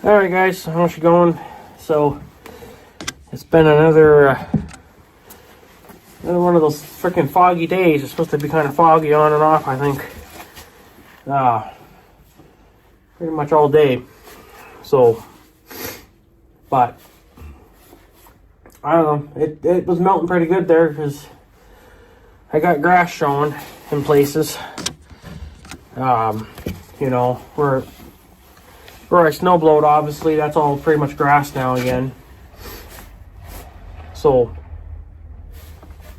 Alright guys, how's it going? So, it's been another one of those freaking foggy days. It's supposed to be kind of foggy on and off, I think. Pretty much all day. So, but, I don't know, it was melting pretty good there because I got grass showing in places. You know, where I snow blowed, obviously, that's all pretty much grass now again. So,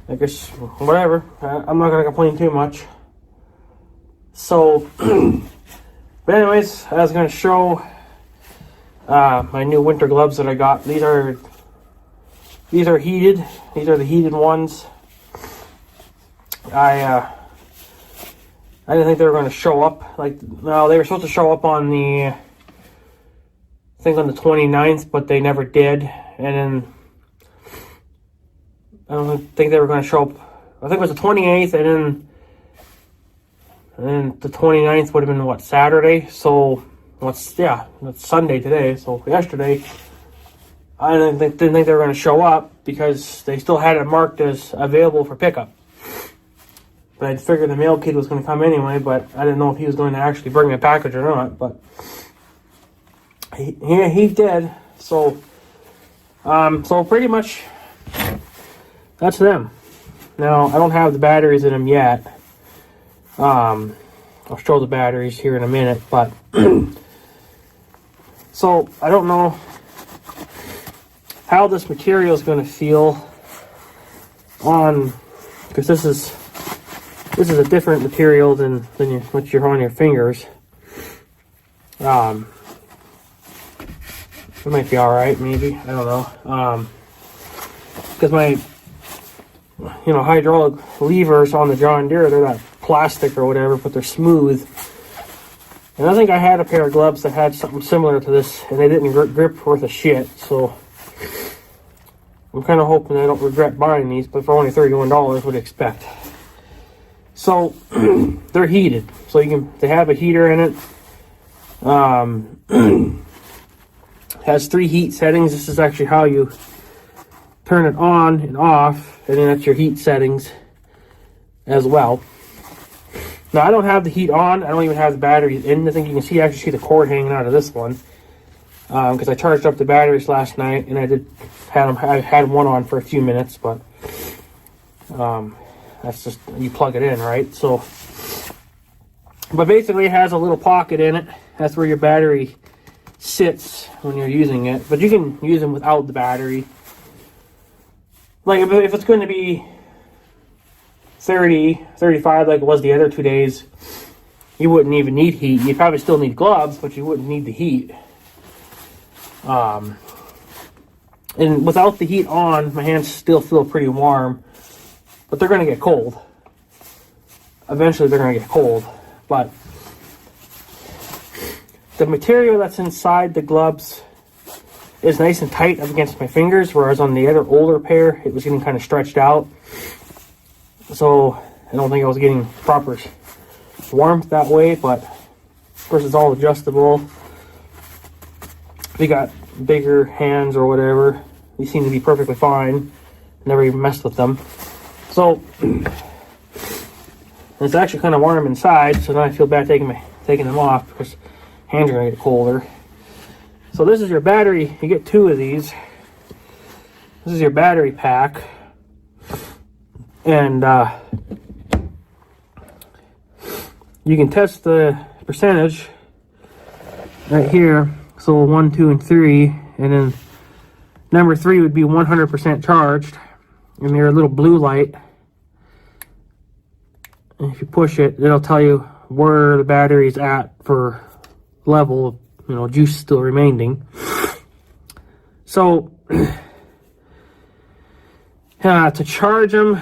I guess, whatever. I'm not going to complain too much. So, but anyways, I was going to show my new winter gloves that I got. These are heated. These are the heated ones. I didn't think they were going to show up. No, they were supposed to show up on the, I think on the 29th, but they never did. And then, I don't think they were going to show up. I think it was the 28th, and then the 29th would have been, what, Saturday? So, it's Sunday today. So, yesterday, I didn't think they were going to show up because they still had it marked as available for pickup. But I figured the mail kid was going to come anyway, but I didn't know if he was going to actually bring a package or not. But he did. So, so pretty much that's them. Now, I don't have the batteries in them yet. I'll show the batteries here in a minute, but so I don't know how this material is going to feel on, because this is a different material than what you're on your fingers. It might be alright, maybe. I don't know. Because my, hydraulic levers on the John Deere, they're not plastic or whatever, but they're smooth. And I think I had a pair of gloves that had something similar to this, and they didn't grip worth a shit, so I'm kind of hoping I don't regret buying these, but for only $31, what do you expect? So, they're heated. So they have a heater in it. Has 3 heat settings. This is actually how you turn it on and off. And then that's your heat settings as well. Now, I don't have the heat on. I don't even have the batteries in. I think you can actually see the cord hanging out of this one. Because I charged up the batteries last night. And I had one on for a few minutes. But, that's just, you plug it in, right? So, but basically it has a little pocket in it. That's where your battery sits when you're using it. But you can use them without the battery. Like, if it's going to be 30, 35 like it was the other 2 days, you wouldn't even need heat. You'd probably still need gloves, but you wouldn't need the heat. And without the heat on, my hands still feel pretty warm. But they're going to get cold. Eventually they're going to get cold. But the material that's inside the gloves is nice and tight up against my fingers, whereas on the other older pair, it was getting kind of stretched out. So I don't think I was getting proper warmth that way, but of course it's all adjustable. If you got bigger hands or whatever, these seem to be perfectly fine. Never even messed with them. So, it's actually kind of warm inside, so now I feel bad taking them off because hands are going to get colder. So this is your battery. You get 2 of these. This is your battery pack. And you can test the percentage right here. So 1, 2, and 3. And then number 3 would be 100% charged. And there's a little blue light. And if you push it, it'll tell you where the battery's at for level of, juice still remaining. So, to charge them,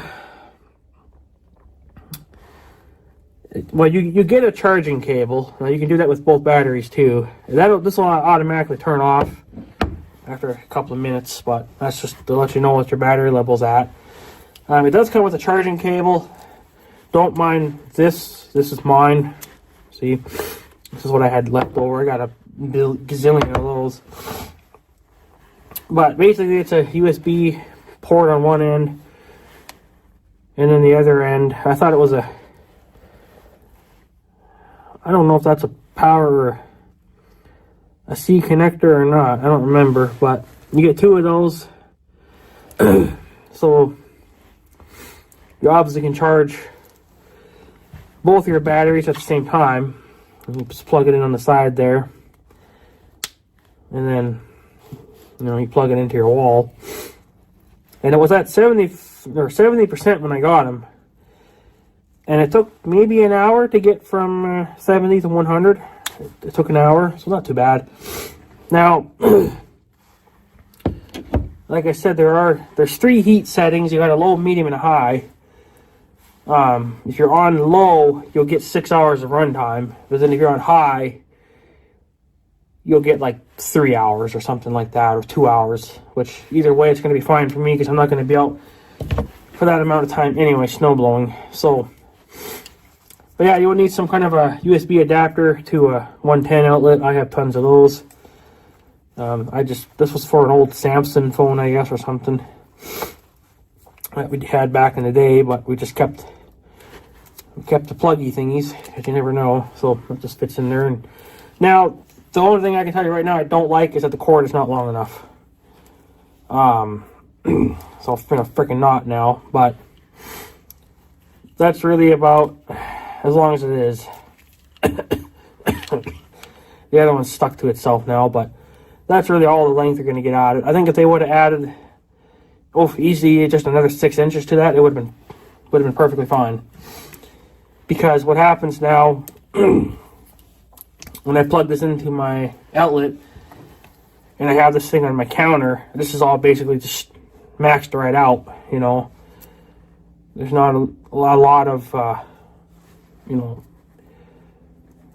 well, you get a charging cable. Now, you can do that with both batteries, too. This will automatically turn off after a couple of minutes, but that's just to let you know what your battery level's at. It does come with a charging cable. Don't mind this. This is mine. See, this is what I had left over. I got a gazillion of those. But basically, it's a USB port on one end, and then the other end, I thought it was I don't know if that's a power or a C connector or not. I don't remember, but you get two of those. So you obviously can charge both your batteries at the same time. You just plug it in on the side there, and then you plug it into your wall. And it was at 70% when I got them, and it took maybe an hour to get from 70 to 100. It took an hour, so not too bad. Now, like I said, there's 3 heat settings. You got a low, medium, and a high. If you're on low, you'll get 6 hours of runtime. But then if you're on high, you'll get like 3 hours or something like that, or 2 hours. Which either way, it's going to be fine for me because I'm not going to be out for that amount of time anyway, snow blowing. So, but yeah, you would need some kind of a USB adapter to a 110 outlet. I have tons of those. This was for an old Samsung phone, I guess, or something that we had back in the day, but we just kept the pluggy thingies, because you never know. So it just fits in there. And now, the only thing I can tell you right now I don't like is that the cord is not long enough. So it's been a freaking knot now, but that's really about as long as it is. The other one's stuck to itself now, but that's really all the length you're going to get out of it. I think if they would have added, easy, just another 6 inches to that, it would have been perfectly fine. Because what happens now, when I plug this into my outlet, and I have this thing on my counter, this is all basically just maxed right out, There's not a lot of,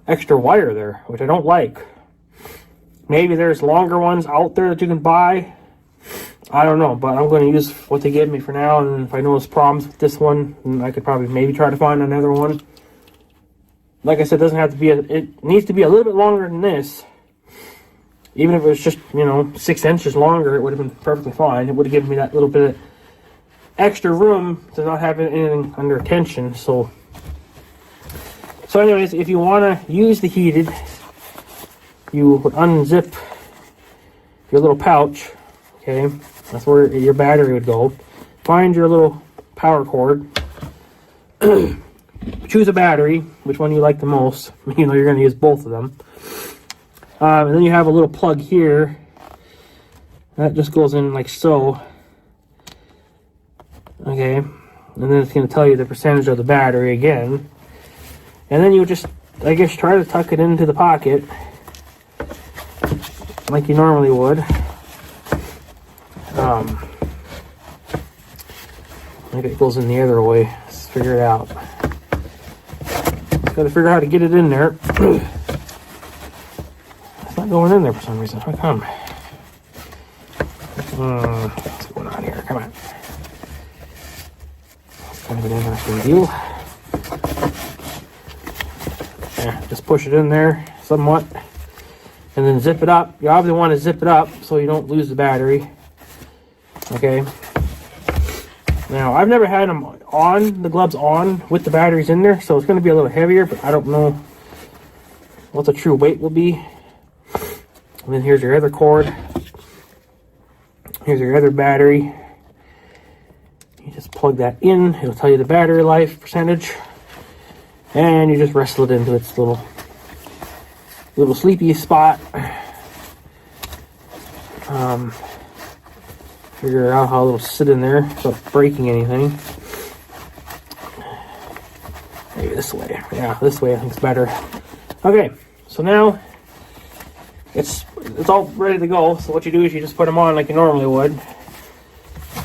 extra wire there, which I don't like. Maybe there's longer ones out there that you can buy. I don't know, but I'm going to use what they gave me for now, and if I notice problems with this one, then I could probably maybe try to find another one. Like I said, it doesn't have to be, it needs to be a little bit longer than this. Even if it was just, 6 inches longer, it would have been perfectly fine. It would have given me that little bit of extra room to not have anything under tension. So anyways, if you want to use the heated, you would unzip your little pouch. Okay, that's where your battery would go. Find your little power cord. Choose a battery, which one you like the most. You're going to use both of them. And then you have a little plug here. That just goes in like so. Okay, and then it's going to tell you the percentage of the battery again. And then you just, I guess, try to tuck it into the pocket like you normally would. Maybe it goes in the other way. Let's figure it out. Got to figure out how to get it in there. It's not going in there for some reason. How come? What's going on here? Come on. It's kind of an interesting deal. Yeah, just push it in there somewhat. And then zip it up. You obviously want to zip it up so you don't lose the battery. Okay. Now, I've never had them on, the gloves on, with the batteries in there, so it's going to be a little heavier, but I don't know what the true weight will be. And then here's your other cord. Here's your other battery. You just plug that in. It'll tell you the battery life percentage. And you just wrestle it into its little sleepy spot. Figure out how it'll sit in there without breaking anything. Maybe this way. Yeah, this way I think it's better. Okay, so now it's all ready to go. So what you do is you just put them on like you normally would.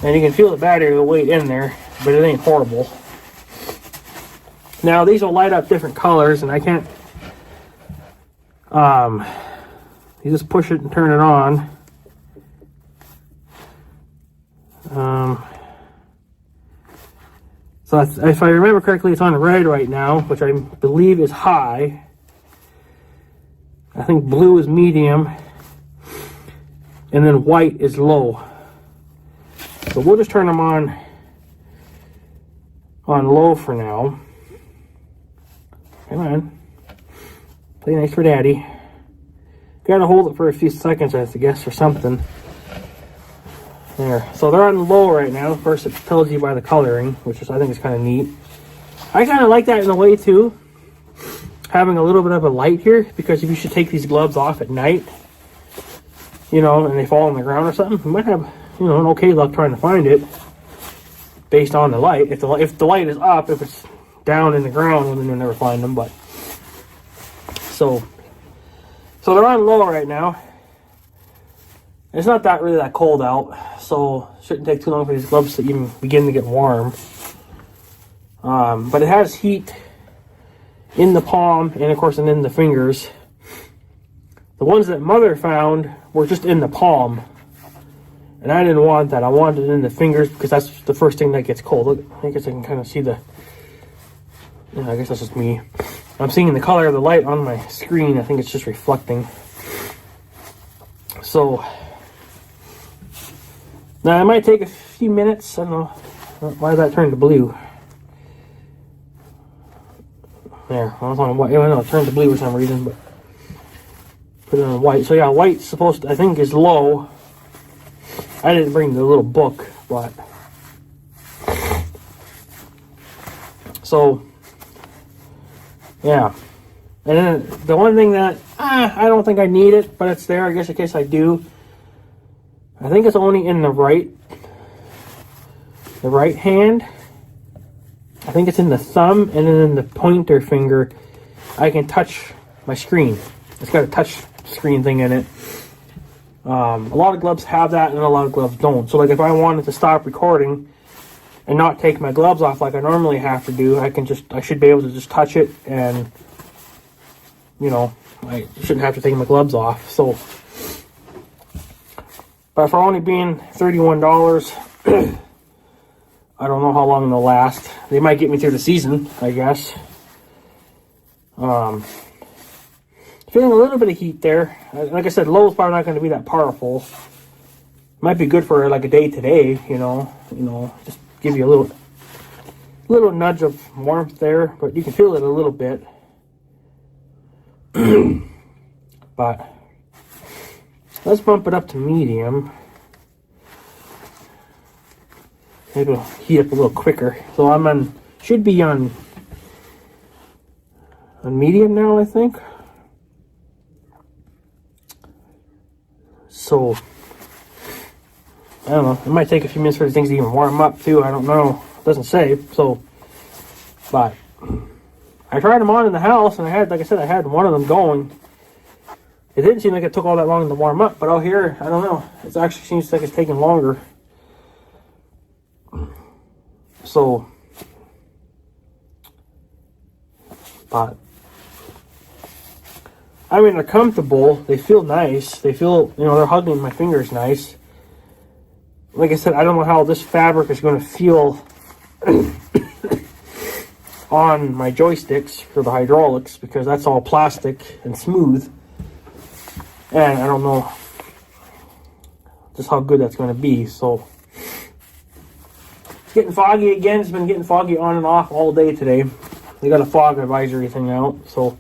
And you can feel the battery weight in there, but it ain't horrible. Now these will light up different colors, and I can't you just push it and turn it on. So if I remember correctly, it's on red right now, which I believe is high. I think blue is medium, and then white is low. So we'll just turn them on low for now. Come on. Play nice for daddy. Gotta hold it for a few seconds, I guess, or something. There. So they're on low right now. First, it tells you by the coloring, which is, I think is kind of neat. I kind of like that in a way too, having a little bit of a light here, because if you should take these gloves off at night, you know, and they fall on the ground or something, you might have, you know, an okay luck trying to find it based on the light. If the light is up, if it's down in the ground, then you'll never find them. But so they're on low right now. It's not that really that cold out, so it shouldn't take too long for these gloves to even begin to get warm. But it has heat in the palm and of course in the fingers. The ones that Mother found were just in the palm, and I didn't want that. I wanted it in the fingers because that's the first thing that gets cold. Look, I guess I can kind of see the, yeah, I guess that's just me. I'm seeing the color of the light on my screen. I think it's just reflecting. So now it might take a few minutes. I don't know why that turned to blue. There, I was on white. I know it turned to blue for some reason, but put it on white. So yeah, white's supposed to, I think, is low. I didn't bring the little book, but so yeah. And then the one thing that I don't think I need it, but it's there, I guess, in case I do. I think it's only in the right hand. I think it's in the thumb, and then in the pointer finger, I can touch my screen. It's got a touch screen thing in it. A lot of gloves have that, and a lot of gloves don't. So, like, if I wanted to stop recording and not take my gloves off like I normally have to do, I should be able to just touch it, and, you know, I shouldn't have to take my gloves off. So, but for only being $31, I don't know how long they'll last. They might get me through the season, I guess. Feeling a little bit of heat there. Like I said, low is probably not going to be that powerful. Might be good for like a day today, you know, just give you a little nudge of warmth there, but you can feel it a little bit. But let's bump it up to medium. Maybe it'll heat up a little quicker. So should be on medium now, I think. So, I don't know. It might take a few minutes for the things to even warm up too. I don't know. It doesn't say. So, but I tried them on in the house, and like I said, I had one of them going. It didn't seem like it took all that long to warm up, but out here, I don't know. It actually seems like it's taking longer. So, but I mean, they're comfortable. They feel nice. They feel, they're hugging my fingers nice. Like I said, I don't know how this fabric is going to feel on my joysticks for the hydraulics, because that's all plastic and smooth. And I don't know just how good that's going to be. So, it's getting foggy again. It's been getting foggy on and off all day today. They got a fog advisory thing out. So,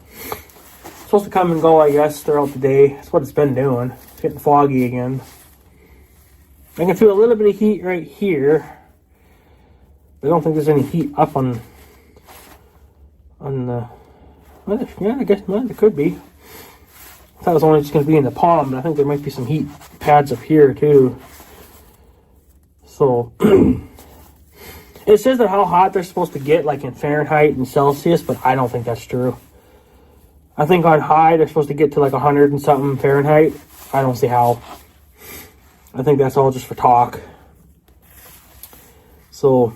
it's supposed to come and go, I guess, throughout the day. That's what it's been doing. It's getting foggy again. I can feel a little bit of heat right here. I don't think there's any heat up on the... Well, yeah, I guess there could be. I thought it was only just going to be in the palm, but I think there might be some heat pads up here too. So, it says that how hot they're supposed to get, like in Fahrenheit and Celsius, but I don't think that's true. I think on high they're supposed to get to like 100 and something Fahrenheit. I don't see how. I think that's all just for talk. So,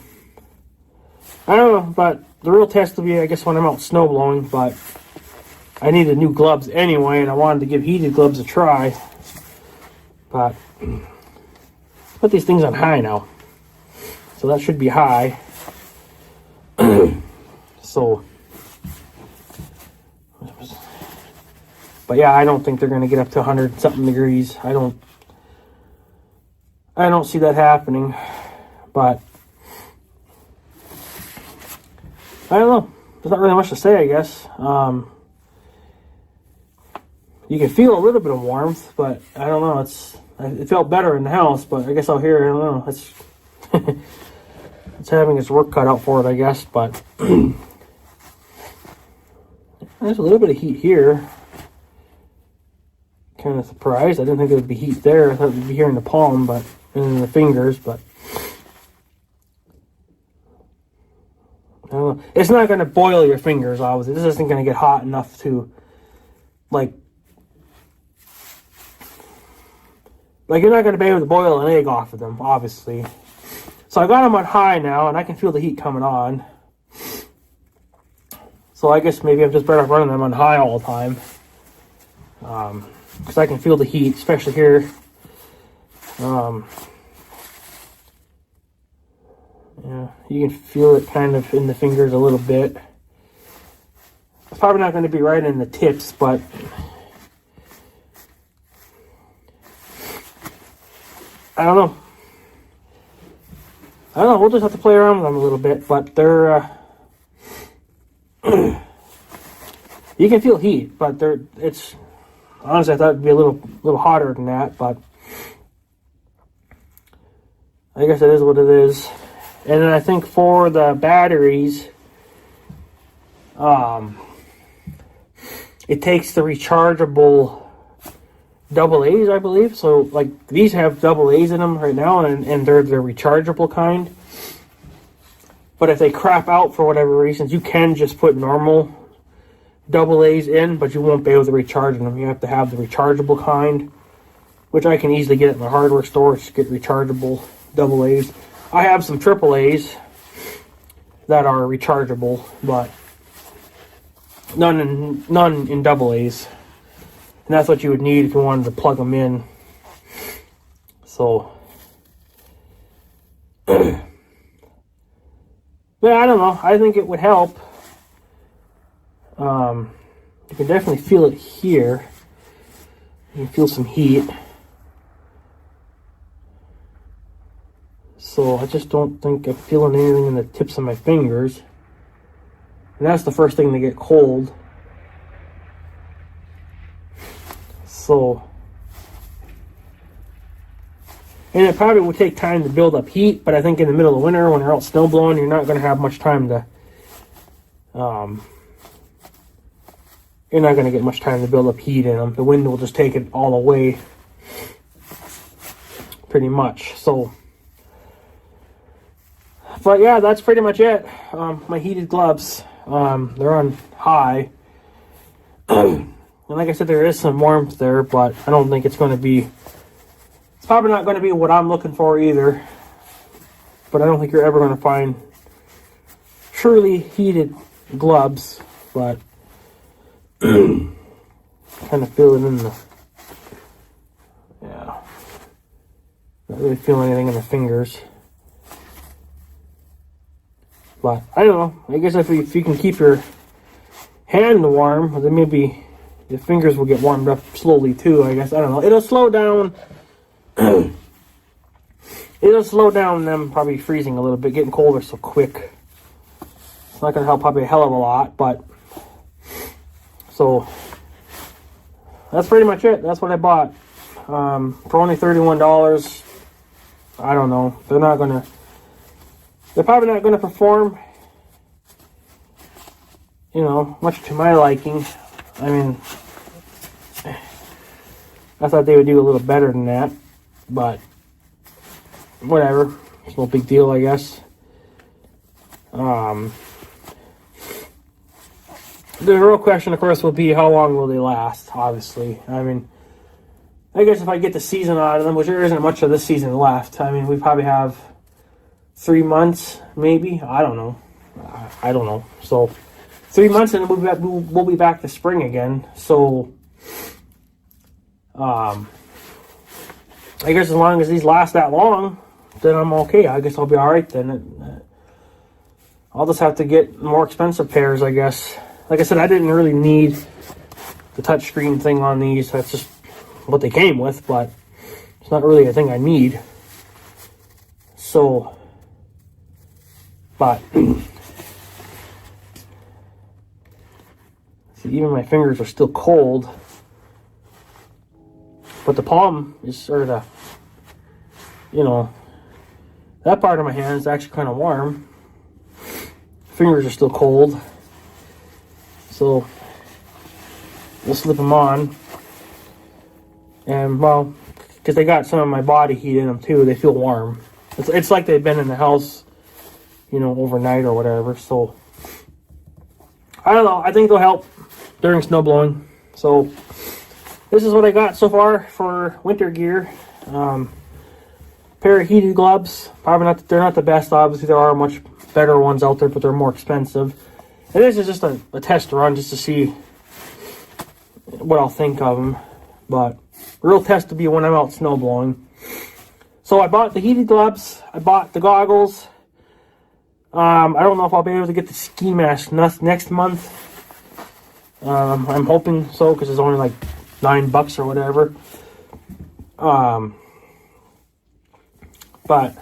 I don't know, but the real test will be, I guess, when I'm out snow blowing, but I needed new gloves anyway, and I wanted to give heated gloves a try. But, put these things on high now. So that should be high. So, But yeah, I don't think they're going to get up to 100 something degrees. I don't see that happening. But I don't know. There's not really much to say, I guess. You can feel a little bit of warmth, but I don't know. It felt better in the house, but I guess out here, I don't know. It's having its work cut out for it, I guess. But there's a little bit of heat here. Kind of surprised. I didn't think there would be heat there. I thought it would be here in the palm, but in the fingers, but I don't know. It's not going to boil your fingers, obviously. This isn't going to get hot enough to, like you're not going to be able to boil an egg off of them, obviously. So I got them on high now, and I can feel the heat coming on. So I guess maybe I'm just better off running them on high all the time. Because I can feel the heat, especially here. Yeah, you can feel it kind of in the fingers a little bit. It's probably not going to be right in the tips, but I don't know. We'll just have to play around with them a little bit, but they're you can feel heat, but it's honestly I thought it'd be a little hotter than that, but I guess it is what it is. And then I think for the batteries, it takes the rechargeable AA's, I believe. So like these have AA's in them right now, and they're the rechargeable kind. But if they crap out for whatever reasons, you can just put normal AA's in, but you won't be able to recharge them. You have to have the rechargeable kind, which I can easily get at my hardware store. Just get rechargeable AA's. I have some AAA's that are rechargeable, but none in AA's. And that's what you would need if you wanted to plug them in. So, yeah, I don't know. I think it would help. You can definitely feel it here. You can feel some heat. So I just don't think I'm feeling anything in the tips of my fingers. And that's the first thing to get cold. So, and it probably would take time to build up heat, but I think in the middle of winter when you're out snow blowing, you're not going to have much time to, you're not going to get much time to build up heat in them. The wind will just take it all away, pretty much. So, but yeah, that's pretty much it. My heated gloves, they're on high. And like I said, there is some warmth there, but I don't think it's going to be, it's probably not going to be what I'm looking for either. But I don't think you're ever going to find truly heated gloves, but kind of feel it in the, yeah, not really feeling anything in the fingers. But I don't know, I guess if you can keep your hand warm, then maybe the fingers will get warmed up slowly too, I guess. I don't know. It'll slow down. It'll slow down them probably freezing a little bit, getting colder so quick. It's not going to help probably a hell of a lot, but so that's pretty much it. That's what I bought. For only $31. I don't know. They're probably not going to perform, much to my liking. I mean, I thought they would do a little better than that, but whatever. It's no big deal, I guess. The real question, of course, will be how long will they last, obviously. I mean, I guess if I get the season out of them, which there isn't much of this season left. I mean, we probably have 3 months, maybe. I don't know. I don't know. So 3 months and we'll be back to spring again. So, I guess as long as these last that long, then I'm okay. I guess I'll be all right then. I'll just have to get more expensive pairs, I guess. Like I said, I didn't really need the touchscreen thing on these. That's just what they came with, but it's not really a thing I need. So, but see, even my fingers are still cold, but the palm is, or the, you know, that part of my hand is actually kind of warm. Fingers are still cold, so we'll slip them on. And well, because they got some of my body heat in them too, they feel warm. It's like they've been in the house, you know, overnight or whatever. So I don't know. I think they'll help during snow blowing. So this is what I got so far for winter gear. Pair of heated gloves. Probably not. They're not the best. Obviously, there are much better ones out there, but they're more expensive. And this is just a test run, just to see what I'll think of them. But real test to be when I'm out snow blowing. So I bought the heated gloves. I bought the goggles. I don't know if I'll be able to get the ski mask next month. I'm hoping so, because it's only like $9 or whatever. But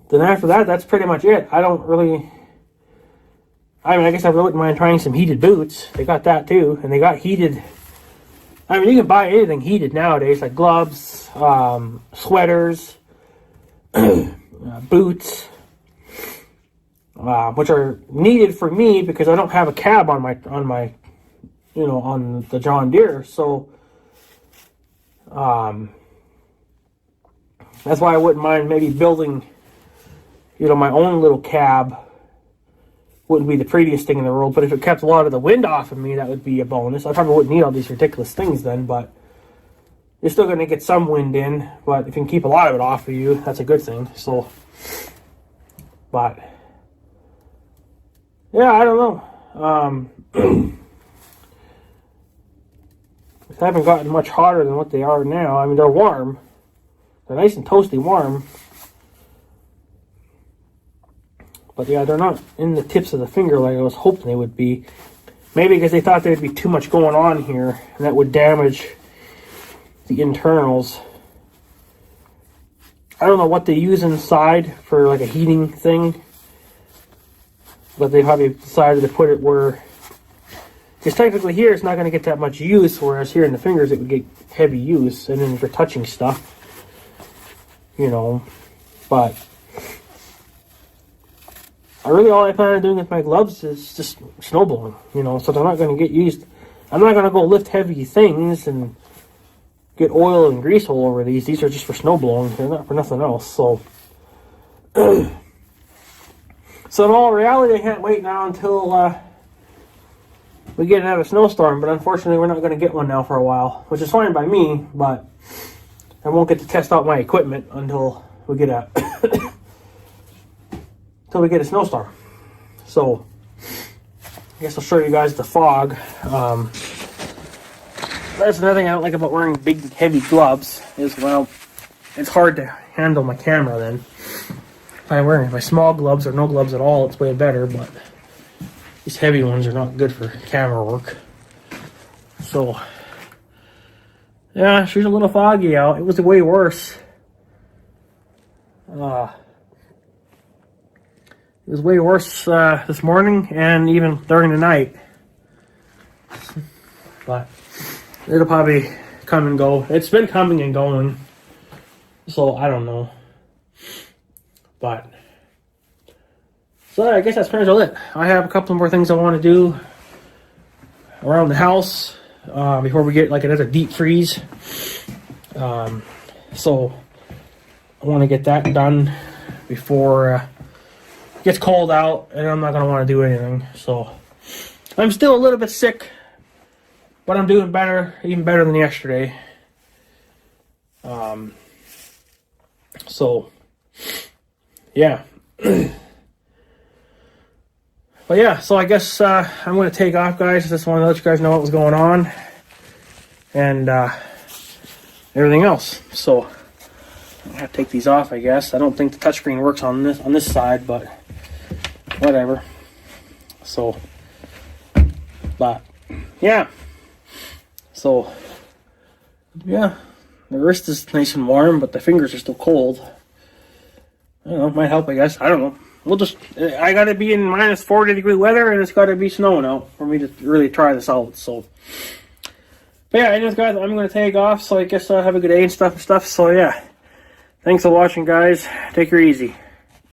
then after that, that's pretty much it. I don't really... I mean, I guess I wouldn't mind trying some heated boots. They got that too. And they got heated... I mean, you can buy anything heated nowadays, like gloves, sweaters, boots, which are needed for me because I don't have a cab on my, you know, on the John Deere. So, that's why I wouldn't mind maybe building, you know, my own little cab. Wouldn't be the prettiest thing in the world, but if it kept a lot of the wind off of me, that would be a bonus. I probably wouldn't need all these ridiculous things then, but you're still going to get some wind in, but if you can keep a lot of it off of you, that's a good thing. So, but, yeah, I don't know. They haven't gotten much hotter than what they are now. I mean, they're warm. They're nice and toasty warm. But yeah, they're not in the tips of the finger like I was hoping they would be. Maybe because they thought there'd be too much going on here, and that would damage the internals. I don't know what they use inside for like a heating thing. But they probably decided to put it where... Because technically here it's not going to get that much use, whereas here in the fingers it would get heavy use. And then for touching stuff, you know, but... Really, all I plan on doing with my gloves is just snowblowing, you know, so they're not going to get used. I'm not going to go lift heavy things and get oil and grease all over these. These are just for snowblowing. They're not for nothing else, so... So in all reality, I can't wait now until we get another snowstorm, but unfortunately we're not going to get one now for a while, which is fine by me, but I won't get to test out my equipment until we get a... Until we get a snowstorm. So, I guess I'll show you guys the fog. That's another thing I don't like about wearing big, heavy gloves, is, well, it's hard to handle my camera then. If I'm wearing my small gloves or no gloves at all, it's way better, but these heavy ones are not good for camera work. So, yeah, she's a little foggy out. It was way worse. It was way worse this morning and even during the night. But it'll probably come and go. It's been coming and going. So I don't know. But so I guess that's pretty much it. I have a couple more things I want to do around the house before we get like another deep freeze. So I want to get that done before gets cold out, and I'm not going to want to do anything. So I'm still a little bit sick, but I'm doing better, even better than yesterday. So yeah. But yeah, so I guess I'm going to take off, guys. I just want to let you guys know what was going on and everything else. So I have to take these off, I guess. I don't think the touchscreen works on this side, but whatever. So, but yeah. So, yeah. The wrist is nice and warm, but the fingers are still cold. I don't know, might help, I guess. I don't know. We'll just, I gotta be in minus 40-degree weather, and it's gotta be snowing out for me to really try this out, so. But yeah, anyways, guys, I'm gonna take off, so I guess I'll have a good day and stuff. So yeah. Thanks for watching, guys. Take her easy.